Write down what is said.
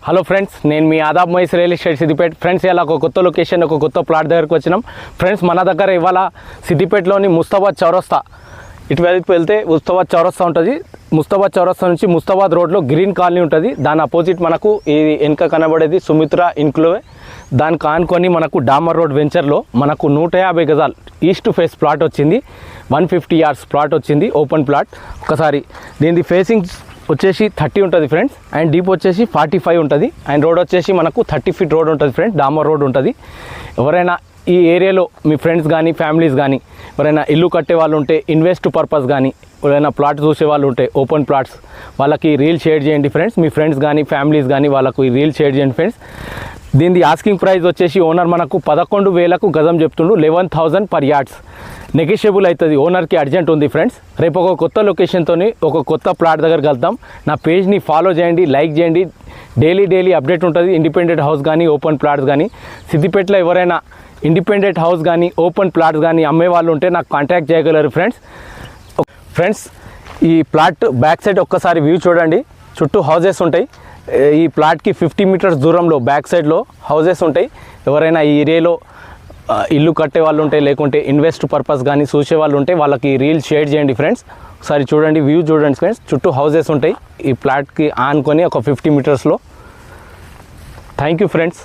Hello friends, నేను మీ ఆదాబ్ మైస్ రియల్ ఎస్టేట్ సిద్దిపేట. ఫ్రెండ్స్, ఇలా ఒక కొత్త లొకేషన్, ఒక కొత్త ప్లాట్ దగ్గరకు వచ్చినాం. ఫ్రెండ్స్, మన దగ్గర ఇవాళ సిద్దిపేటలోని ముస్తాబాద్ చౌరస్తా, ఇటువైపు వెళ్తే ముస్తాబాద్ చౌరస్తా ఉంటుంది. ముస్తాబాద్ చౌరస్తా నుంచి ముస్తాబాద్ రోడ్లో గ్రీన్ కాలనీ ఉంటుంది. దాని అపోజిట్ మనకు ఈ వెనుక కనబడేది సుమిత్ర ఇన్క్లోవే. దానికి ఆనుకొని మనకు డామర్ రోడ్ వెంచర్లో మనకు 150 గజాలు ఈస్ట్ ఫేస్ ప్లాట్ వచ్చింది. 150 yards ప్లాట్ వచ్చింది, ఓపెన్ ప్లాట్. ఒకసారి దీని ఫేసింగ్ వచ్చేసి 30 ఉంటుంది ఫ్రెండ్స్, అండ్ డీప్ వచ్చేసి 45 ఉంటుంది. అండ్ రోడ్ వచ్చేసి మనకు 30 feet రోడ్ ఉంటుంది ఫ్రెండ్స్, డామర్ రోడ్ ఉంటుంది. ఎవరైనా ఈ ఏరియాలో మీ ఫ్రెండ్స్ కానీ ఫ్యామిలీస్ కానీ ఎవరైనా ఇల్లు కట్టే వాళ్ళు ఉంటే, ఇన్వెస్ట్ పర్పస్ కానీ ఎవరైనా ప్లాట్ చూసే వాళ్ళు ఉంటే, ఓపెన్ ప్లాట్స్, వాళ్ళకి రీల్ షేర్ చేయండి ఫ్రెండ్స్. మీ ఫ్రెండ్స్ కానీ ఫ్యామిలీస్ కానీ వాళ్ళకు ఈ రీల్ షేర్ చేయండి ఫ్రెండ్స్. దీని ఆస్కింగ్ ప్రైస్ వచ్చేసి ఓనర్ మనకు 11,000 గజం చెప్తుండు, 11,000 per yards. నెగోషియబుల్ అవుతుంది, ఓనర్కి అర్జెంట్ ఉంది ఫ్రెండ్స్. రేపు ఒక కొత్త లొకేషన్తో ఒక కొత్త ప్లాట్ దగ్గరికి వెళ్తాం. నా పేజ్ని ఫాలో చేయండి, లైక్ చేయండి. డైలీ అప్డేట్ ఉంటుంది. ఇండిపెండెంట్ హౌస్ కానీ ఓపెన్ ప్లాట్స్ కానీ సిద్దిపేటలో ఎవరైనా ఇండిపెండెంట్ హౌస్ కానీ ఓపెన్ ప్లాట్స్ కానీ అమ్మే వాళ్ళు ఉంటే నాకు కాంటాక్ట్ చేయగలరు ఫ్రెండ్స్. ఈ ప్లాట్ బ్యాక్ సైడ్ ఒక్కసారి వ్యూ చూడండి. చుట్టూ హౌజెస్ ఉంటాయి. ఈ ప్లాట్కి 50 meters దూరంలో బ్యాక్ సైడ్లో హౌజెస్ ఉంటాయి. ఎవరైనా ఈ ఏరియాలో ఇల్లు కట్టే వాళ్ళు ఉంటే, లేకుంటే ఇన్వెస్ట్ పర్పస్ కానీ చూసే వాళ్ళు ఉంటే వాళ్ళకి రీల్ షేర్ చేయండి ఫ్రెండ్స్. ఒకసారి చూడండి, వ్యూ చూడండి ఫ్రెండ్స్. చుట్టూ హౌజెస్ ఉంటాయి ఈ ప్లాట్కి ఆనుకొని ఒక 50 metersలో. Thank you friends.